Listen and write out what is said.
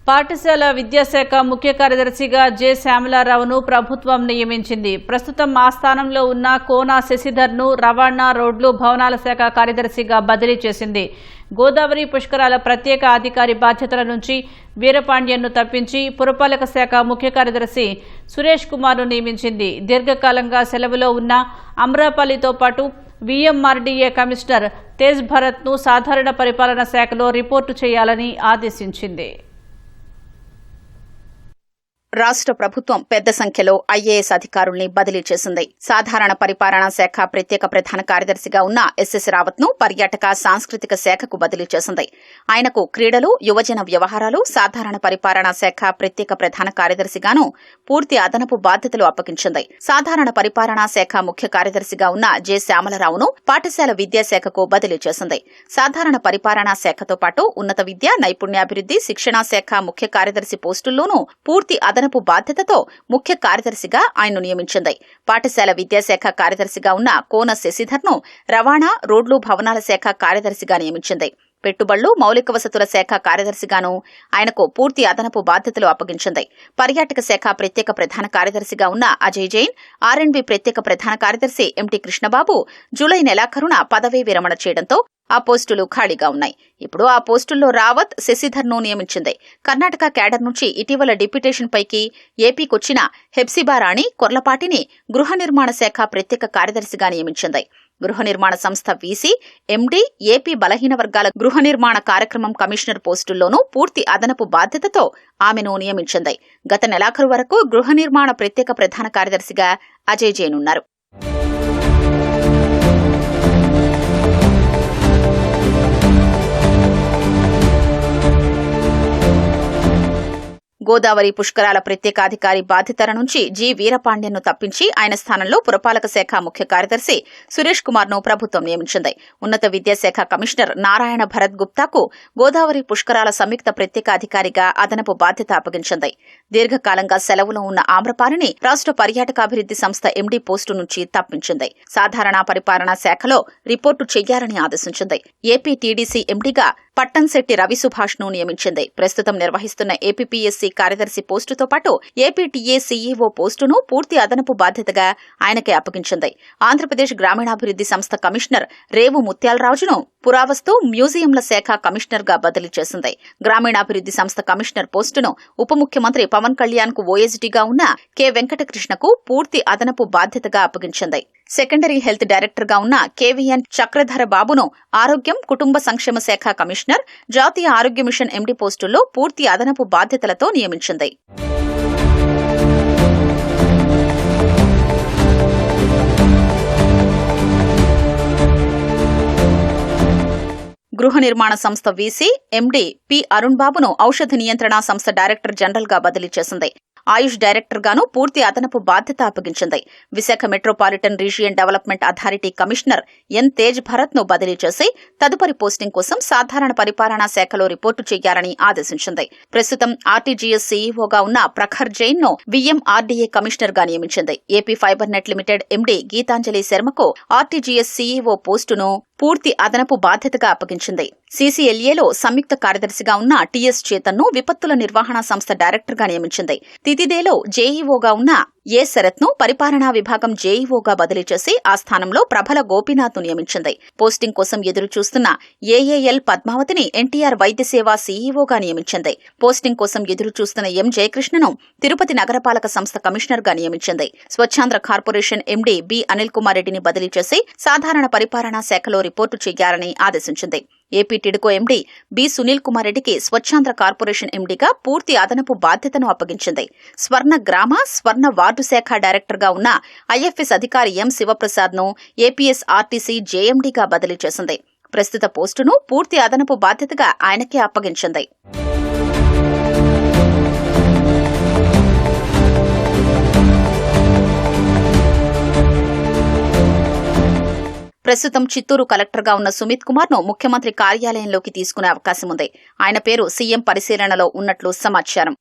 పాఠశాల విద్యాశాఖ ముఖ్య కార్యదర్శిగా జె శ్యామలారావును ప్రభుత్వం నియమించింది. ప్రస్తుతం ఆ స్థానంలో ఉన్న కోన శశిధర్ను రవాణా, రోడ్లు, భవనాల శాఖ కార్యదర్శిగా బదిలీ చేసింది. గోదావరి పుష్కరాల ప్రత్యేక అధికారి బాధ్యతల నుంచి వీరపాండ్యన్ను తప్పించి పురపాలక శాఖ ముఖ్య కార్యదర్శి సురేష్ కుమార్ను నియమించింది. దీర్ఘకాలంగా సెలవులో ఉన్న అమ్రాపల్లితో పాటు వీఎంఆర్డీఏ కమిషనర్ తేజ్ భరత్ను సాధారణ పరిపాలన శాఖలో రిపోర్టు చేయాలని ఆదేశించింది. రాష్ట్ర ప్రభుత్వం పెద్ద సంఖ్యలో ఐఏఎస్ అధికారుల్ని బదిలీ చేసింది. సాధారణ పరిపాలనా శాఖ ప్రత్యేక ప్రధాన కార్యదర్శిగా ఉన్న ఎస్ఎస్ రావత్ ను పర్యాటక సాంస్కృతిక శాఖకు బదిలీ చేసింది. ఆయనకు క్రీడలు, యువజన వ్యవహారాలు, సాధారణ పరిపాలనా శాఖ ప్రత్యేక ప్రధాన కార్యదర్శిగాను పూర్తి అదనపు బాధ్యతలు అప్పగించింది. సాధారణ పరిపాలనా శాఖ ముఖ్య కార్యదర్శిగా ఉన్న జె శ్యామలరావును పాఠశాల విద్యాశాఖకు బదిలీ చేసింది. సాధారణ పరిపాలనా శాఖతో పాటు ఉన్నత విద్య, నైపుణ్యాభివృద్ది, శిక్షణా శాఖ ముఖ్య కార్యదర్శి పోస్టుల్లోనూ పూర్తి అదనపు బాధ్యతతో ముఖ్య కార్యదర్శిగా ఆయన్ను నియమించింది. పాఠశాల విద్యాశాఖ కార్యదర్శిగా ఉన్న కోన శశిధర్ను రవాణా, రోడ్లు, భవనాల శాఖ కార్యదర్శిగా నియమించింది. పెట్టుబడులు, మౌలిక వసతుల శాఖ కార్యదర్శిగాను ఆయనకు పూర్తి అదనపు బాధ్యతలు అప్పగించింది. పర్యాటక శాఖ ప్రత్యేక ప్రధాన కార్యదర్శిగా ఉన్న అజయ్ జైన్, ఆర్ఎండ్బి ప్రత్యేక ప్రధాన కార్యదర్శి ఎంటి కృష్ణబాబు జూలై నెలాఖరున పదవీ విరమణ చేయడంతో ఆ పోస్టులు ఖాళీగా ఉన్నాయి. ఇప్పుడు ఆ పోస్టుల్లో రావత్, శశిధర్ను నియమించింది. కర్ణాటక క్యాడర్ నుంచి ఇటీవల డిప్యుటేషన్ పైకి ఏపీకొచ్చిన హెప్సిబా రాణి కొర్లపాటిని గృహ నిర్మాణ శాఖ ప్రత్యేక కార్యదర్శిగా నియమించింది. గృహ నిర్మాణ సంస్థ వీసీ, ఎండీ, ఏపీ బలహీన వర్గాల గృహ నిర్మాణ కార్యక్రమం కమిషనర్ పోస్టుల్లోనూ పూర్తి అదనపు బాధ్యతతో ఆమెను నియమించింది. గత నెలాఖరు వరకు గృహ నిర్మాణ ప్రత్యేక ప్రధాన కార్యదర్శిగా అజయ్ జైన్ ఉన్నారు. గోదావరి పుష్కరాల ప్రత్యేకాధికారి బాధ్యతల నుంచి జి వీరపాండ్యన్ను తప్పించి ఆయన స్థానంలో పురపాలక శాఖ ముఖ్య కార్యదర్శి సురేష్ కుమార్ను ప్రభుత్వం నియమించింది. ఉన్నత విద్యాశాఖ కమిషనర్ నారాయణ భరత్ గుప్తాకు గోదావరి పుష్కరాల సంయుక్త ప్రత్యేకాధికారిగా అదనపు బాధ్యత అప్పగించింది. దీర్ఘకాలంగా సెలవులో ఉన్న ఆమ్రపాలిని రాష్ట్ర పర్యాటకాభివృద్ది సంస్థ ఎండీ పోస్టు నుంచి తప్పించింది. సాధారణ పరిపాలనా శాఖలో రిపోర్టు చెయ్యాలని ఆదేశించింది. ఏపీ టీడీసీ ఎండీగా పట్టంశెట్టి రవిసుభాష్ ను నియమించింది. ప్రస్తుతం నిర్వహిస్తున్న ఏపీపీఎస్సీ కార్యదర్శి పోస్టుతో పాటు ఏపీటీఏ సీఈఓ పోస్టును పూర్తి అదనపు బాధ్యతగా ఆయనకే అప్పగించింది. ఆంధ్రప్రదేశ్ గ్రామీణాభివృద్ది సంస్థ కమిషనర్ రేవు ముత్యాలరాజును పురావస్తు, మ్యూజియంల శాఖ కమిషనర్ గా బదిలీ చేసింది. గ్రామీణాభివృద్ది సంస్థ కమిషనర్ పోస్టును ఉప ముఖ్యమంత్రి పవన్ కళ్యాణ్ కు ఓఎస్డీగా ఉన్న కె వెంకటకృష్ణకు పూర్తి అదనపు బాధ్యతగా అప్పగించింది. సెకండరీ హెల్త్ డైరెక్టర్ గా ఉన్న కేవీఎన్ చక్రధర బాబును ఆరోగ్యం, కుటుంబ సంక్షేమ శాఖ కమిషనర్, జాతీయ ఆరోగ్య మిషన్ ఎండీ పోస్టుల్లో పూర్తి అదనపు బాధ్యతలతో నియమించింది. గృహ నిర్మాణ సంస్థ వీసీ, ఎండీ పి అరుణ్ బాబును ఔషధ నియంత్రణ సంస్థ డైరెక్టర్ జనరల్ గా బదిలీ చేసింది. ఆయుష్ డైరెక్టర్ గాను పూర్తి అదనపు బాధ్యత అప్పగించింది. Visakha metropolitan region development authority commissioner N Tej Bharat ను బదిలీ చేసి తదుపరి పోస్టింగ్ కోసం సాధారణ పరిపాలనా శాఖలో రిపోర్టు చేయాలని ఆదేశించింది. ప్రస్తుతం ఆర్టీజీఎస్ సీఈఓగా ఉన్న ప్రఖర్ జైన్ ను వీఎంఆర్డీఏ కమిషనర్ గా నియమించింది. AP fibre net limited MD Geetanjali శర్మకు ఆర్టీజీఎస్ సీఈఓ పోస్టును పూర్తి అదనపు బాధ్యతగా అప్పగించింది. సీసీఎల్ఏలో సంయుక్త కార్యదర్శిగా ఉన్న టీఎస్ చేతన్ను విపత్తుల నిర్వహణ సంస్థ డైరెక్టర్ గా నియమించింది. తితిదేలో జేఈఓగా ఉన్న ఏ శరత్ ను పరిపాలనా విభాగం జేఈఓగా బదిలీ చేసి ఆ స్థానంలో ప్రభల గోపీనాథ్ ను నియమించింది. పోస్టింగ్ కోసం ఎదురు చూస్తున్న ఏఏఎల్ పద్మావతిని ఎన్టీఆర్ వైద్య సేవ సీఈఓగా నియమించింది. పోస్టింగ్ కోసం ఎదురు చూస్తున్న ఎం జయకృష్ణను తిరుపతి నగరపాలక సంస్థ కమిషనర్ గా నియమించింది. Swachhandhra corporation MD B Anil Kumar రెడ్డిని బదిలీ చేసి సాధారణ పరిపాలనా శాఖలో రిపోర్టు చేయాలని ఆదేశించింది. AP TIDCO MD B Sunil Kumar రెడ్డికి స్వచ్ఛాంధ్ర కార్పొరేషన్ ఎండీగా పూర్తి అదనపు బాధ్యతను అప్పగించింది. స్వర్ణ గ్రామ, స్వర్ణ వార్డు శాఖ డైరెక్టర్ గా ఉన్న ఐఎఫ్ఎస్ అధికారి ఎం శివప్రసాద్ ను ఏపీఎస్ ఆర్టీసీ జేఎండీగా బదిలీ చేసింది. ప్రస్తుత పోస్టును పూర్తి అదనపు బాధ్యతగా ఆయనకే అప్పగించింది. ప్రస్తుతం చిత్తూరు కలెక్టర్గా ఉన్న సుమిత్ కుమార్ ను ముఖ్యమంత్రి కార్యాలయంలోకి తీసుకునే అవకాశం ఉంది. ఆయన పేరు సీఎం పరిశీలనలో ఉన్నట్లు సమాచారం.